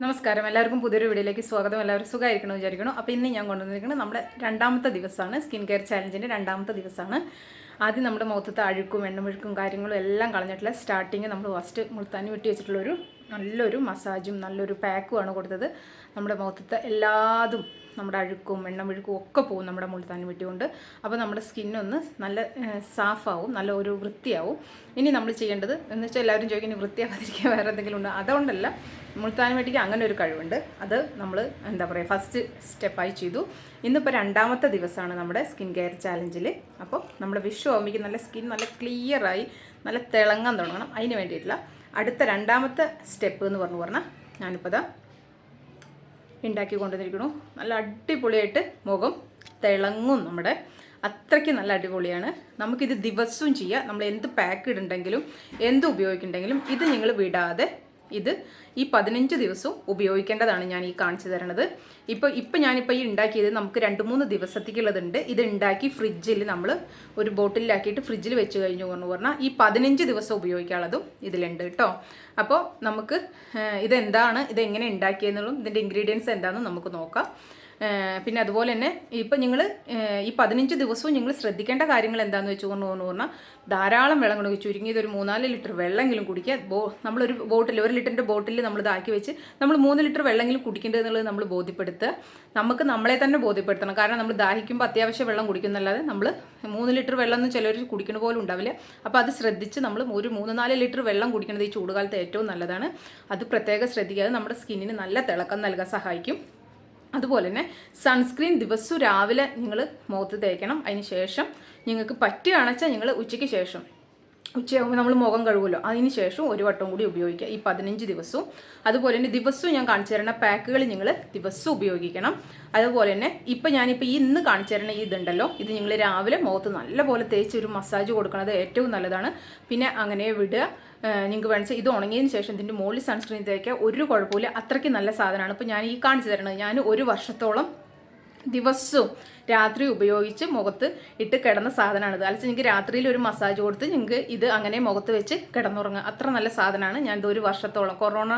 നമസ്കാരം, എല്ലാവർക്കും പുതിയൊരു വീഡിയോയിലേക്ക് സ്വാഗതം. എല്ലാവരും സുഖമായിരിക്കണം വിചാരിക്കണം. അപ്പോൾ ഇന്ന് ഞാൻ കൊണ്ടുവന്നിരിക്കുന്നത് നമ്മുടെ രണ്ടാമത്തെ ദിവസമാണ്, സ്കിൻ കെയർ ചാലഞ്ചിൻ്റെ രണ്ടാമത്തെ ദിവസമാണ്. ആദ്യം നമ്മുടെ മുഖത്തെ അഴുക്കും എണ്ണമഴുക്കും കാര്യങ്ങളും എല്ലാം കളഞ്ഞിട്ടുള്ള സ്റ്റാർട്ടിങ് നമ്മൾ ഫസ്റ്റ് മുൾത്താനി വെട്ടി വെച്ചിട്ടുള്ളൊരു നല്ലൊരു മസാജും നല്ലൊരു പാക്കുമാണ് കൊടുത്തത്. നമ്മുടെ മുഖത്തെ എല്ലാതും നമ്മുടെ അഴുക്കും എണ്ണമഴുക്കും ഒക്കെ പോകും നമ്മുടെ മുൾത്താനി വെട്ടി കൊണ്ട്. അപ്പോൾ നമ്മുടെ സ്കിന്നൊന്ന് നല്ല സാഫാവും, നല്ല ഒരു വൃത്തിയാവും. ഇനി നമ്മൾ ചെയ്യേണ്ടത് എന്ന് വെച്ചാൽ എല്ലാവരും ചോദിക്കുന്നത് വൃത്തിയാകാതിരിക്കുക വേറെ എന്തെങ്കിലും ഉണ്ടോ? അതുകൊണ്ടല്ല, മുൾത്താനി വെട്ടിക്ക് അങ്ങനെ ഒരു കഴിവുണ്ട്. അത് നമ്മൾ എന്താ പറയുക ഫസ്റ്റ് സ്റ്റെപ്പായി ചെയ്തു. ഇന്നിപ്പോൾ രണ്ടാമത്തെ ദിവസമാണ് നമ്മുടെ സ്കിൻ കെയർ ചാലഞ്ചിൽ. അപ്പോൾ നമ്മുടെ വിഷു ആകുമ്പോഴേക്കും നല്ല സ്കിൻ നല്ല ക്ലിയറായി നല്ല തിളങ്ങാൻ തുടങ്ങണം. അതിന് വേണ്ടിയിട്ടുള്ള അടുത്ത രണ്ടാമത്തെ സ്റ്റെപ്പ് എന്ന് പറഞ്ഞാൽ ഞാനിപ്പോൾ ഇതാ ഉണ്ടാക്കി കൊണ്ടുവന്നിരിക്കണു. നല്ല അടിപൊളിയായിട്ട് മുഖം തിളങ്ങും നമ്മുടെ, അത്രയ്ക്ക് നല്ല അടിപൊളിയാണ്. നമുക്കിത് ദിവസവും ചെയ്യാം. നമ്മൾ എന്ത് പാക്ക് ഇടുണ്ടെങ്കിലും എന്ത് ഉപയോഗിക്കുന്നുണ്ടെങ്കിലും ഇത് നിങ്ങൾ വിടാതെ ഇത് ഈ 15 ദിവസവും ഉപയോഗിക്കേണ്ടതാണ് ഞാൻ ഈ കാണിച്ചു തരണത്. ഇപ്പം ഞാനിപ്പോൾ ഈ ഉണ്ടാക്കിയത് നമുക്ക് 2-3 ദിവസത്തേക്കുള്ളതുണ്ട്. ഇത് ഉണ്ടാക്കി ഫ്രിഡ്ജിൽ നമ്മൾ ഒരു ബോട്ടിലാക്കിയിട്ട് ഫ്രിഡ്ജിൽ വെച്ച് കഴിഞ്ഞു എന്ന് പറഞ്ഞാൽ ഈ 15 ദിവസം ഉപയോഗിക്കാനുള്ളതും ഇതിലുണ്ട് കേട്ടോ. അപ്പോൾ നമുക്ക് ഇതെന്താണ്, ഇതെങ്ങനെ ഉണ്ടാക്കിയെന്നുള്ളതും ഇതിൻ്റെ ഇൻഗ്രീഡിയൻസ് എന്താണെന്നും നമുക്ക് നോക്കാം. പിന്നെ അതുപോലെ തന്നെ ഇപ്പം നിങ്ങൾ ഈ 15 ദിവസവും നിങ്ങൾ ശ്രദ്ധിക്കേണ്ട കാര്യങ്ങൾ എന്താണെന്ന് വെച്ച് പറഞ്ഞാൽ ധാരാളം വെള്ളം കൊണ്ട് ചുരുങ്ങിയത് ഒരു 3-4 ലിറ്റർ വെള്ളമെങ്കിലും കുടിക്കുക. നമ്മളൊരു ബോട്ടിൽ 1 ലിറ്ററിൻ്റെ ബോട്ടിൽ നമ്മൾ ഇതാക്കി വെച്ച് നമ്മൾ 3 ലിറ്റർ വെള്ളമെങ്കിലും കുടിക്കേണ്ടത് എന്നുള്ളത് നമ്മൾ ബോധ്യപ്പെടുത്തുക. നമുക്ക് നമ്മളെ തന്നെ ബോധ്യപ്പെടുത്തണം. കാരണം നമ്മൾ ദാഹിക്കുമ്പോൾ അത്യാവശ്യം വെള്ളം കുടിക്കുന്നല്ലാതെ നമ്മൾ 3 ലിറ്റർ വെള്ളം ഒന്നും ചിലർ കുടിക്കുന്ന പോലും ഉണ്ടാവില്ല. അപ്പോൾ അത് ശ്രദ്ധിച്ച് നമ്മൾ ഒരു 3-4 ലിറ്റർ വെള്ളം കുടിക്കുന്നത് ഈ ചൂടുകാലത്ത് ഏറ്റവും നല്ലതാണ്. അത് പ്രത്യേകം ശ്രദ്ധിക്കാതെ നമ്മുടെ സ്കിന്നിന് നല്ല തിളക്കം നൽകാൻ സഹായിക്കും. അതുപോലെ തന്നെ സൺസ്ക്രീൻ ദിവസവും രാവിലെ നിങ്ങൾ മുഖത്ത് തേക്കണം. അതിന് ശേഷം നിങ്ങൾക്ക് പറ്റുകയാണെന്ന് വെച്ചാൽ നിങ്ങൾ ഉച്ചയ്ക്ക് ശേഷം ഉച്ചയാകുമ്പോൾ നമ്മൾ മുഖം കഴുകുമല്ലോ, അതിന് ശേഷം ഒരു വട്ടം കൂടി ഉപയോഗിക്കുക ഈ 15 ദിവസവും. അതുപോലെ തന്നെ ദിവസവും ഞാൻ കാണിച്ചു തരുന്ന പാക്കുകൾ നിങ്ങൾ ദിവസവും ഉപയോഗിക്കണം. അതുപോലെ തന്നെ ഞാനിപ്പോൾ ഇന്ന് കാണിച്ചു തരുന്ന ഇതുണ്ടല്ലോ, ഇത് നിങ്ങൾ രാവിലെ മുഖത്ത് നല്ലപോലെ തേച്ച് ഒരു മസാജ് കൊടുക്കുന്നത് ഏറ്റവും നല്ലതാണ്. പിന്നെ അങ്ങനെ വിടുക. നിങ്ങൾക്ക് വേണമെങ്കിൽ ഇത് ഉണങ്ങിയതിന് ശേഷം ഇതിൻ്റെ മുകളിൽ സൺസ്ക്രീൻ തേക്കുക, ഒരു കുഴപ്പമില്ല. അത്രയ്ക്ക് നല്ല സാധനമാണ്. ഇപ്പോൾ ഞാൻ ഈ കാണിച്ചു തരണത് ഞാൻ 1 വർഷത്തോളം ദിവസവും രാത്രി ഉപയോഗിച്ച് മുഖത്ത് ഇട്ട് കിടന്ന സാധനമാണിത്. അല്ലെങ്കിൽ നിങ്ങൾക്ക് രാത്രിയിൽ ഒരു മസാജ് കൊടുത്ത് നിങ്ങൾക്ക് ഇത് അങ്ങനെ മുഖത്ത് വെച്ച് കിടന്നുറങ്ങുക. അത്ര നല്ല സാധനമാണ്. ഞാനിത് 1 വർഷത്തോളം കൊറോണ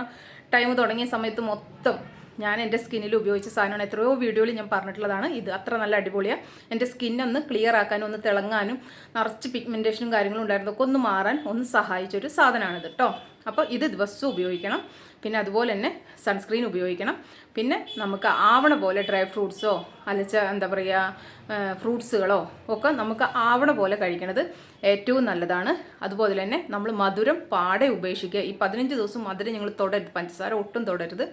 ടൈം തുടങ്ങിയ സമയത്ത് മൊത്തം ഞാൻ എൻ്റെ സ്കിന്നിൽ ഉപയോഗിച്ച സാധനമാണ്. എത്രയോ വീഡിയോയിൽ ഞാൻ പറഞ്ഞിട്ടുള്ളതാണ്. ഇത് അത്ര നല്ല അടിപൊളിയാണ്. എൻ്റെ സ്കിന്നൊന്ന് ക്ലിയർ ആക്കാനും ഒന്ന് തിളങ്ങാനും നിറച്ച് പിഗ്മെൻറ്റേഷനും കാര്യങ്ങളും ഉണ്ടായിരുന്നതൊക്കെ ഒന്ന് മാറാൻ ഒന്ന് സഹായിച്ചൊരു സാധനമാണിത് കേട്ടോ. അപ്പോൾ ഇത് ദിവസവും ഉപയോഗിക്കണം. പിന്നെ അതുപോലെ തന്നെ സൺസ്ക്രീൻ ഉപയോഗിക്കണം. പിന്നെ നമുക്ക് ആവണ പോലെ ഡ്രൈ ഫ്രൂട്ട്സോ അല്ലച്ച എന്താ പറയുക ഫ്രൂട്ട്സുകളോ ഒക്കെ നമുക്ക് ആവണ പോലെ കഴിക്കണത് ഏറ്റവും നല്ലതാണ്. അതുപോലെ തന്നെ നമ്മൾ മധുരം പാടെ ഉപേക്ഷിക്കുക. ഈ 15 ദിവസം മധുരം നിങ്ങൾ തൊടരുത്, പഞ്ചസാര ഒട്ടും തൊടരുത്.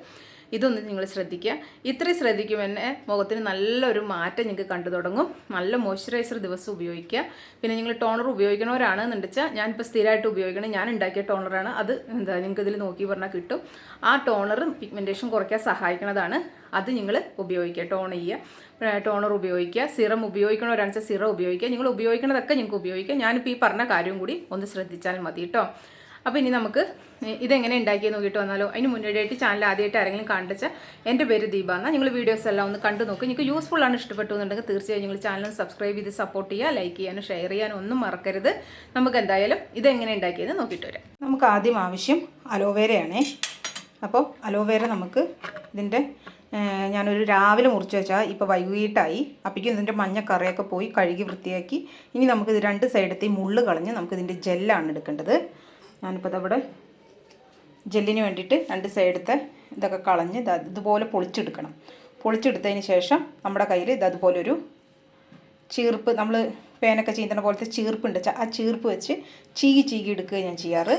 ഇതൊന്ന് നിങ്ങൾ ശ്രദ്ധിക്കുക. ഇത്രയും ശ്രദ്ധിക്കുമ്പോൾ തന്നെ മുഖത്തിന് നല്ലൊരു മാറ്റം നിങ്ങൾക്ക് കണ്ടു തുടങ്ങും. നല്ല മോയ്സ്ചറൈസർ ദിവസം ഉപയോഗിക്കുക. പിന്നെ നിങ്ങൾ ടോണർ ഉപയോഗിക്കണവരാണെന്ന് വെച്ചാൽ ഞാനിപ്പോൾ സ്ഥിരമായിട്ട് ഉപയോഗിക്കണം, ഞാൻ ഉണ്ടാക്കിയ ടോണറാണ്. അത് നിങ്ങൾക്ക് ഇതിൽ നോക്കി പറഞ്ഞാൽ കിട്ടും. ആ ടോണർ പിഗ്മെൻറ്റേഷൻ കുറയ്ക്കാൻ സഹായിക്കുന്നതാണ്. അത് നിങ്ങൾ ഉപയോഗിക്കുക, ടോണർ ഉപയോഗിക്കുക. സിറം ഉപയോഗിക്കണവരാണെന്ന് വെച്ചാൽ സിറം ഉപയോഗിക്കുക. നിങ്ങൾ ഉപയോഗിക്കണതൊക്കെ നിങ്ങൾക്ക് ഉപയോഗിക്കുക. ഞാനിപ്പോൾ ഈ പറഞ്ഞ കാര്യം കൂടി ഒന്ന് ശ്രദ്ധിച്ചാൽ മതി കേട്ടോ. അപ്പോൾ ഇനി നമുക്ക് ഇതെങ്ങനെ ഉണ്ടാക്കിയെന്ന് നോക്കിയിട്ട് വന്നാലോ. അതിന് മുന്നോടിയായിട്ട് ചാനൽ ആദ്യമായിട്ട് ആരെങ്കിലും കണ്ടുവച്ചാൽ എൻ്റെ പേര് ദീപ എന്നാൽ നിങ്ങൾ വീഡിയോസ് എല്ലാം ഒന്ന് കണ്ടു നോക്കുക. നിങ്ങൾക്ക് യൂസ്ഫുൾ ആണ്, ഇഷ്ടപ്പെട്ടു എന്നുണ്ടെങ്കിൽ തീർച്ചയായും നിങ്ങൾ ചാനൽ സബ്സ്ക്രൈബ് ചെയ്ത് സപ്പോർട്ട് ചെയ്യുക, ലൈക്ക് ചെയ്യാനും ഷെയർ ചെയ്യാനും ഒന്നും മറക്കരുത്. നമുക്ക് എന്തായാലും ഇതെങ്ങനെ ഉണ്ടാക്കിയെന്ന് നോക്കിയിട്ട് വരാം. നമുക്ക് ആദ്യം ആവശ്യം അലോവേരയാണേ. അപ്പോൾ അലോവേര നമുക്ക് ഇതിൻ്റെ ഞാനൊരു രാവിലെ മുറിച്ച് വെച്ചാൽ ഇപ്പോൾ വൈകിട്ടായി. അപ്പോഴേക്കും ഇതിൻ്റെ മഞ്ഞക്കറയൊക്കെ പോയി കഴുകി വൃത്തിയാക്കി. ഇനി നമുക്കിത് 2 സൈഡത്തെ മുള്ള് കളഞ്ഞ് നമുക്കിതിൻ്റെ ജെല്ലാണ് എടുക്കേണ്ടത്. ഞാനിപ്പോൾ അതവിടെ ജെല്ലിന് വേണ്ടിയിട്ട് 2 സൈഡത്തെ ഇതൊക്കെ കളഞ്ഞ് ഇതുപോലെ പൊളിച്ചെടുക്കണം. പൊളിച്ചെടുത്തതിന് ശേഷം നമ്മുടെ കയ്യിൽ അതുപോലൊരു ചീർപ്പ്, നമ്മൾ പേനൊക്കെ ചെയ്യുന്ന പോലത്തെ ചീർപ്പുണ്ട്, ആ ചീർപ്പ് വെച്ച് ചീകി എടുക്കുക ഞാൻ ചെയ്യാറ്.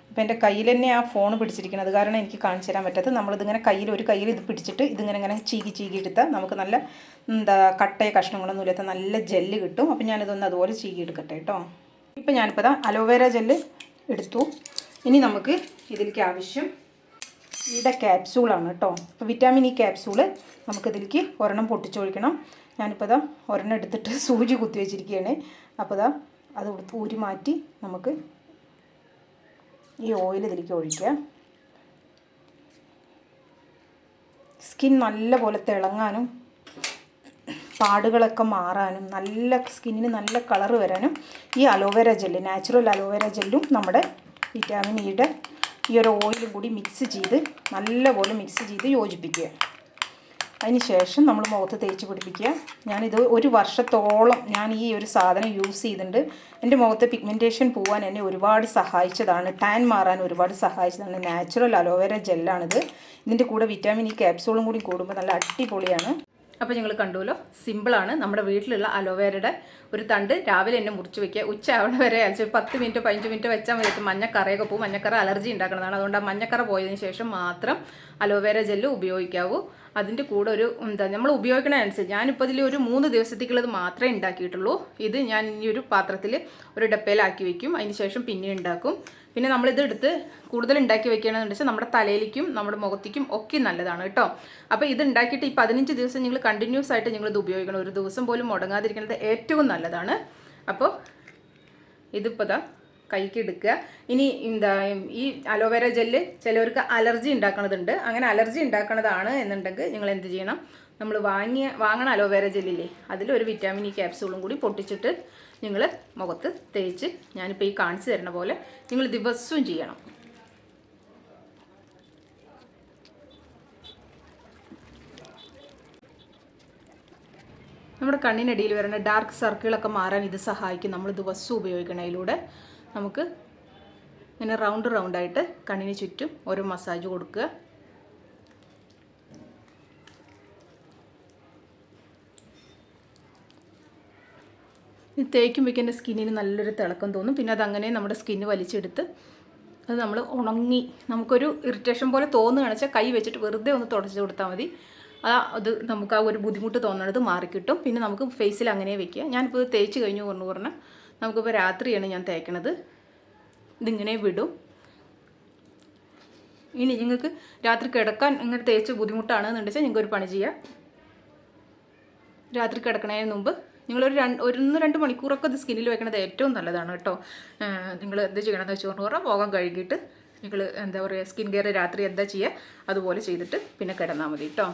അപ്പോൾ എൻ്റെ കയ്യിൽ തന്നെ ആ ഫോൺ പിടിച്ചിരിക്കുന്നത് കാരണം എനിക്ക് കാണിച്ചു തരാൻ പറ്റാത്തത്. നമ്മളിതിങ്ങനെ ഒരു കയ്യിൽ ഇത് പിടിച്ചിട്ട് ഇതിങ്ങനെ ചീകി എടുത്താൽ നമുക്ക് നല്ല കട്ടയ കഷ്ണങ്ങളൊന്നും ഇല്ലാത്ത നല്ല ജെല്ല് കിട്ടും. അപ്പോൾ ഞാനിതൊന്ന് അതുപോലെ ചീകി എടുക്കട്ടെ കേട്ടോ. ഇപ്പോൾ ഞാനിപ്പോൾ അലോവേര ജെല്ല് എടുത്തു. ഇനി നമുക്ക് ഇതിലേക്ക് ആവശ്യം ഈയുടെ ക്യാപ്സ്യൂളാണ് കേട്ടോ. അപ്പോൾ വിറ്റാമിൻ ഇ ക്യാപ്സ്യൂള് നമുക്കിതിലേക്ക് ഒരെണ്ണം പൊട്ടിച്ചൊഴിക്കണം. ഞാനിപ്പോൾ ഒരെണ്ണം എടുത്തിട്ട് സൂചി കുത്തി വെച്ചിരിക്കുകയാണ്. അപ്പോൾ അത് ഊരി മാറ്റി നമുക്ക് ഈ ഓയിൽ ഇതിലേക്ക് ഒഴിക്കുക. സ്കിൻ നല്ലപോലെ തിളങ്ങാനും പാടുകളൊക്കെ മാറാനും നല്ല സ്കിന്നിന് നല്ല കളറ് വരാനും ഈ അലോവേര ജെല്ല്, നാച്ചുറൽ അലോവേര ജെല്ലും നമ്മുടെ വിറ്റാമിൻ ഇയുടെ ഈ ഒരു ഓയിലും കൂടി മിക്സ് ചെയ്ത് നല്ലപോലെ മിക്സ് ചെയ്ത് യോജിപ്പിക്കുക. അതിന് ശേഷം നമ്മൾ മുഖത്ത് തേച്ച് പിടിപ്പിക്കുക. ഞാനിത് 1 വർഷത്തോളം ഞാൻ ഈ ഒരു സാധനം യൂസ് ചെയ്തിട്ടുണ്ട്. എൻ്റെ മുഖത്തെ പിഗ്മെൻറ്റേഷൻ പോകാൻ എന്നെ ഒരുപാട് സഹായിച്ചതാണ്, ടാൻ മാറാൻ ഒരുപാട് സഹായിച്ചതാണ്. Natural aloe vera ജെല്ലാണിത്. ഇതിൻ്റെ കൂടെ വിറ്റാമിൻ ഇ ക്യാപ്സൂളും കൂടി കൂടുമ്പോൾ നല്ല അടിപൊളിയാണ്. അപ്പോൾ നിങ്ങൾ കണ്ടുവല്ലോ, സിമ്പിളാണ്. നമ്മുടെ വീട്ടിലുള്ള അലോവേരയുടെ ഒരു തണ്ട് രാവിലെ തന്നെ മുറിച്ച് വെക്കുക. ഉച്ച ആവണ വരെ അയച്ച് 10 മിനിറ്റ് 15 മിനിറ്റ് വെച്ചാൽ മതി. മഞ്ഞക്കറയൊക്കെ പോകും. മഞ്ഞക്കറ അലർജി ഉണ്ടാക്കുന്നതാണ്. അതുകൊണ്ട് ആ മഞ്ഞക്കറ പോയതിന് ശേഷം മാത്രം അലോവേര ജെല്ല് ഉപയോഗിക്കാവൂ. അതിൻ്റെ കൂടെ ഒരു നമ്മൾ ഉപയോഗിക്കണതനുസരിച്ച് ഞാനിപ്പോൾ ഇതിൽ ഒരു 3 ദിവസത്തേക്കുള്ളത് മാത്രമേ ഉണ്ടാക്കിയിട്ടുള്ളൂ. ഇത് ഞാൻ ഈ ഒരു പാത്രത്തിൽ ഒരു ഡപ്പയിലാക്കി വെക്കും. അതിന് ശേഷം പിന്നെ ഉണ്ടാക്കും. പിന്നെ നമ്മളിത് എടുത്ത് കൂടുതൽ ഉണ്ടാക്കി വെക്കുകയാണെന്ന് വെച്ചാൽ നമ്മുടെ തലയിലേക്കും നമ്മുടെ മുഖത്തേക്കും ഒക്കെ നല്ലതാണ് കേട്ടോ. അപ്പോൾ ഇത് ഉണ്ടാക്കിയിട്ട് ഈ 15 ദിവസം നിങ്ങൾ കണ്ടിന്യൂസ് ആയിട്ട് നിങ്ങളിത് ഉപയോഗിക്കണം. ഒരു ദിവസം പോലും മുടങ്ങാതിരിക്കുന്നത് ഏറ്റവും നല്ലതാണ്. അപ്പോൾ ഇതിപ്പോൾ ദാ കൈക്ക് എടുക്കുക. ഇനി ഈ അലോവേര ജെല്ല് ചിലവർക്ക് അലർജി ഉണ്ടാക്കണതുണ്ട്. അങ്ങനെ അലർജി ഉണ്ടാക്കണതാണ് എന്നുണ്ടെങ്കിൽ നിങ്ങൾ എന്ത് ചെയ്യണം, നമ്മൾ വാങ്ങണ അലോവേര ജെല്ലില്ലേ, അതിലൊരു വിറ്റാമിൻ ഇ ക്യാപ്സൂളും കൂടി പൊട്ടിച്ചിട്ട് നിങ്ങൾ മുഖത്ത് തേച്ച് ഞാനിപ്പോൾ ഈ കാണിച്ചു തരുന്ന പോലെ നിങ്ങൾ ദിവസവും ചെയ്യണം. നമ്മുടെ കണ്ണിനടിയിൽ വരുന്ന ഡാർക്ക് സർക്കിളൊക്കെ മാറാൻ ഇത് സഹായിക്കും. നമ്മൾ ദിവസവും ഉപയോഗിക്കണതിലൂടെ നമുക്ക് ഇങ്ങനെ റൗണ്ടായിട്ട് കണ്ണിന് ചുറ്റും ഓരോ മസാജ് കൊടുക്കുക. ഇത് തേക്കുമ്പോഴേക്കും എൻ്റെ സ്കിന്നിന് നല്ലൊരു തിളക്കം തോന്നും. പിന്നെ അതങ്ങനെ നമ്മുടെ സ്കിന്ന് വലിച്ചെടുത്ത് അത് നമ്മൾ ഉണങ്ങി നമുക്കൊരു ഇറിറ്റേഷൻ പോലെ തോന്നുകയാണെന്ന് വെച്ചാൽ കൈ വെച്ചിട്ട് വെറുതെ ഒന്ന് തുടച്ച് കൊടുത്താൽ മതി. അത് നമുക്ക് ആ ഒരു ബുദ്ധിമുട്ട് തോന്നണത് മാറിക്കിട്ടും. പിന്നെ നമുക്ക് ഫേസിൽ അങ്ങനെ വെക്കുക. ഞാനിപ്പോൾ തേച്ച് കഴിഞ്ഞു പറഞ്ഞാൽ നമുക്കിപ്പോൾ രാത്രിയാണ് ഞാൻ തേക്കണത്. ഇതിങ്ങനെ വിടും. ഇനി നിങ്ങൾക്ക് രാത്രി കിടക്കാൻ ഇങ്ങനെ തേച്ച് ബുദ്ധിമുട്ടാണെന്ന് വെച്ചാൽ നിങ്ങൾക്ക് ഒരു പണി ചെയ്യുക. രാത്രി കിടക്കണതിന് മുമ്പ് നിങ്ങളൊരു 1-2 മണിക്കൂറൊക്കെ ഇത് സ്കിന്നിൽ വെക്കണത് ഏറ്റവും നല്ലതാണ് കേട്ടോ. നിങ്ങൾ എന്ത് ചെയ്യണമെന്ന് വെച്ചുകൊണ്ട് പറഞ്ഞാൽ മുഖം കഴുകിയിട്ട് നിങ്ങൾ എന്താ പറയുക, സ്കിൻ കെയർ രാത്രി എന്താ ചെയ്യുക അതുപോലെ ചെയ്തിട്ട് പിന്നെ കിടന്നാൽ മതി കേട്ടോ.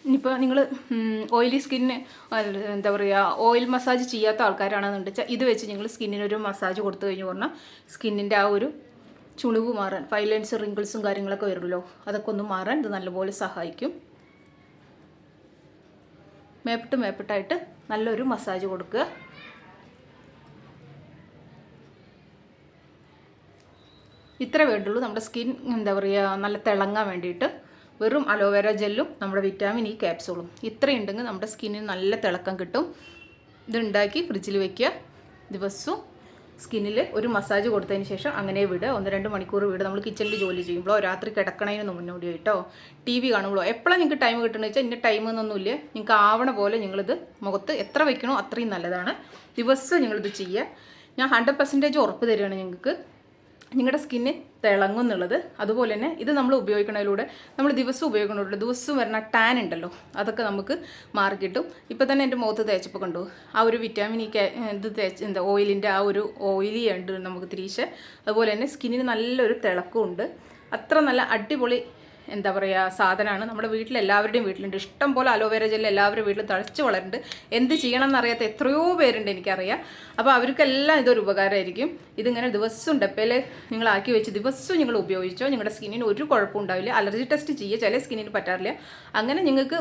ഇനിയിപ്പോൾ നിങ്ങൾ ഓയിലി സ്കിന്നിന് എന്താ പറയുക, ഓയിൽ മസാജ് ചെയ്യാത്ത ആൾക്കാരാണെന്ന് വെച്ചാൽ ഇത് വെച്ച് നിങ്ങൾ സ്കിന്നിനൊരു മസാജ് കൊടുത്തു കഴിഞ്ഞ് പറഞ്ഞാൽ സ്കിന്നിൻ്റെ ആ ഒരു ചുളിവ് മാറാൻ, ഫൈൻ ലൈൻസ് റിങ്കിൾസും കാര്യങ്ങളൊക്കെ വരുമല്ലോ, അതൊക്കെ ഒന്ന് മാറാൻ ഇത് നല്ലപോലെ സഹായിക്കും. മേപ്പിട്ടായിട്ട് നല്ലൊരു മസാജ് കൊടുക്കുക. ഇത്ര വേണ്ടുള്ളൂ നമ്മുടെ സ്കിൻ എന്താ പറയുക നല്ല തിളങ്ങാൻ വേണ്ടിയിട്ട്. വെറും അലോവേര ജെല്ലും നമ്മുടെ വിറ്റാമിൻ ഇ ക്യാപ്സൂളും ഇത്രയുണ്ടെങ്കിൽ നമ്മുടെ സ്കിന്നിന് നല്ല തിളക്കം കിട്ടും. ഇതുണ്ടാക്കി ഫ്രിഡ്ജിൽ വെക്കുക. ദിവസവും സ്കിന്നിൽ ഒരു മസാജ് കൊടുത്തതിന് ശേഷം അങ്ങനെ വിടുക. 1-2 മണിക്കൂർ വിടുക. നമ്മൾ കിച്ചണിൽ ജോലി ചെയ്യുമ്പോഴോ രാത്രി കിടക്കണതിന് മുന്നോടി കേട്ടോ, TV കാണുമ്പോഴോ എപ്പോഴും നിങ്ങൾക്ക് ടൈം കിട്ടണമെന്ന് വെച്ചാൽ ഇന്ന ടൈം എന്നൊന്നുമില്ല. നിങ്ങൾക്ക് ആവണ പോലെ നിങ്ങളിത് മുഖത്ത് എത്ര വയ്ക്കണോ അത്രയും നല്ലതാണ്. ദിവസവും നിങ്ങളിത് ചെയ്യുക. ഞാൻ 100% ഉറപ്പ് തരികയാണ് നിങ്ങൾക്ക് നിങ്ങളുടെ സ്കിന്ന് തിളങ്ങും എന്നുള്ളത്. അതുപോലെ തന്നെ ഇത് നമ്മൾ ഉപയോഗിക്കുന്നതിലൂടെ നമ്മൾ ദിവസവും ഉപയോഗിക്കുന്നതിലൂടെ ദിവസവും വരുന്ന ടാൻ ഉണ്ടല്ലോ അതൊക്കെ നമുക്ക് മാറിക്കിട്ടും. ഇപ്പോൾ തന്നെ എൻ്റെ മുഖത്ത് തേച്ചപ്പോൾ കണ്ടു ആ ഒരു വിറ്റാമിൻ ഇ ഇത് തേച്ച് ഓയിലിൻ്റെ ആ ഒരു ഓയിലി ഉണ്ട് നമുക്ക് തിരിച്ച്. അതുപോലെ തന്നെ സ്കിന്നിന് നല്ലൊരു തിളക്കമുണ്ട്. അത്ര നല്ല അടിപൊളി എന്താ പറയുക സാധനമാണ്. നമ്മുടെ എല്ലാവരുടെയും വീട്ടിലുണ്ട്. ഇഷ്ടം പോലെ അലോവേര ജെല്ല് എല്ലാവരുടെ വീട്ടിലും തഴച്ച് വളരുന്നുണ്ട്. എന്ത് ചെയ്യണം എന്നറിയാത്ത എത്രയോ പേരുണ്ട് എനിക്കറിയാം. അപ്പോൾ അവർക്കെല്ലാം ഇതൊരു ഉപകാരമായിരിക്കും. ഇതിങ്ങനെ ദിവസവും ഡപ്പയിൽ നിങ്ങളാക്കി വെച്ച് ദിവസവും നിങ്ങൾ ഉപയോഗിച്ചോ നിങ്ങളുടെ സ്കിന്നിന് ഒരു കുഴപ്പം ഉണ്ടാവില്ല. അലർജി ടെസ്റ്റ് ചെയ്യുക, ചില സ്കിന്നിന് പറ്റാറില്ല. അങ്ങനെ നിങ്ങൾക്ക്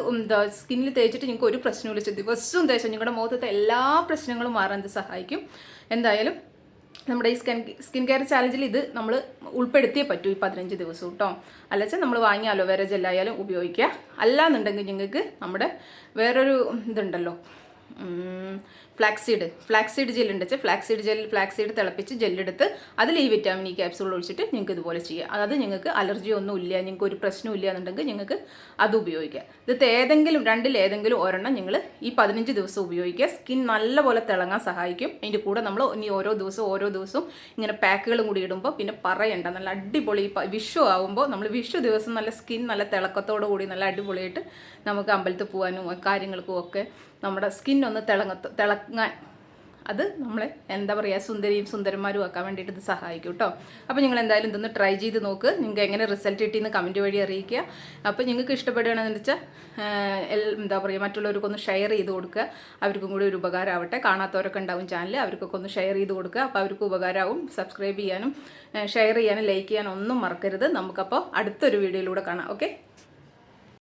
സ്കിന്നിൽ തേച്ചിട്ട് നിങ്ങൾക്ക് ഒരു പ്രശ്നമില്ല. ദിവസവും തേച്ചാൽ നിങ്ങളുടെ മുഖത്തെ എല്ലാ പ്രശ്നങ്ങളും മാറാൻ ഇത് സഹായിക്കും. എന്തായാലും നമ്മുടെ ഈ സ്കിൻ കെയർ ചാലഞ്ചിൽ ഇത് നമ്മൾ ഉൾപ്പെടുത്തിയേ പറ്റൂ ഈ 15 ദിവസം കേട്ടോ. അല്ലച്ചാൽ നമ്മൾ വാങ്ങിയ അലോവേര ജെല്ലായാലും ഉപയോഗിക്കുക. അല്ലാന്നുണ്ടെങ്കിൽ നിങ്ങൾക്ക് നമ്മുടെ വേറൊരു ഇതുണ്ടല്ലോ ഫ്ലാക്സീഡ് ജെല്ലുണ്ട് വെച്ചാൽ ഫ്ലാക്സീഡ് തിളപ്പിച്ച് ജെല്ലെടുത്ത് അതിൽ ഈ വിറ്റാമിൻ ഇ ക്യാപ്സൂൾ ഒഴിച്ചിട്ട് നിങ്ങൾക്ക് ഇതുപോലെ ചെയ്യാം. അത് നിങ്ങൾക്ക് അലർജി ഒന്നും ഇല്ല, നിങ്ങൾക്ക് ഒരു പ്രശ്നവും ഇല്ല എന്നുണ്ടെങ്കിൽ നിങ്ങൾക്ക് അത് ഉപയോഗിക്കാം. ഇത് രണ്ടിലേതെങ്കിലും ഒരെണ്ണം നിങ്ങൾ ഈ 15 ദിവസം ഉപയോഗിക്കുക. സ്കിൻ നല്ലപോലെ തിളങ്ങാൻ സഹായിക്കും. അതിൻ്റെ കൂടെ നമ്മൾ ഇനി ഓരോ ദിവസവും ഇങ്ങനെ പാക്കുകളും കൂടി ഇടുമ്പോൾ പിന്നെ പറയണ്ട, നല്ല അടിപൊളി. വിഷു ആകുമ്പോൾ നമ്മൾ വിഷു ദിവസം നല്ല സ്കിൻ നല്ല തിളക്കത്തോടു കൂടി നല്ല അടിപൊളിയായിട്ട് നമുക്ക് അമ്പലത്തിൽ പോകാനും കാര്യങ്ങൾക്കും ഒക്കെ നമ്മുടെ സ്കിന്നൊന്ന് തിളങ്ങാൻ അത് നമ്മളെ എന്താ പറയുക സുന്ദരിയും സുന്ദരന്മാരും ആക്കാൻ വേണ്ടിയിട്ട് ഇത് സഹായിക്കും കേട്ടോ. അപ്പോൾ നിങ്ങൾ എന്തായാലും ഇതൊന്ന് ട്രൈ ചെയ്ത് നോക്ക്. നിങ്ങൾക്ക് എങ്ങനെ റിസൾട്ട് കിട്ടിയെന്ന് കമൻറ്റ് വഴി അറിയിക്കുക. അപ്പോൾ നിങ്ങൾക്ക് ഇഷ്ടപ്പെടുകയാണെന്ന് വെച്ചാൽ എന്താ പറയുക മറ്റുള്ളവർക്കൊന്ന് ഷെയർ ചെയ്ത് കൊടുക്കുക. അവർക്കും കൂടി ഒരു ഉപകാരമാവട്ടെ. കാണാത്തവരൊക്കെ ഉണ്ടാവും ചാനൽ, അവർക്കൊക്കെ ഒന്ന് ഷെയർ ചെയ്ത് കൊടുക്കുക. അപ്പോൾ അവർക്ക് ഉപകാരമാവും. സബ്സ്ക്രൈബ് ചെയ്യാനും ഷെയർ ചെയ്യാനും ലൈക്ക് ചെയ്യാനും ഒന്നും മറക്കരുത്. നമുക്കപ്പോൾ അടുത്തൊരു വീഡിയോയിലൂടെ കാണാം. ഓക്കെ.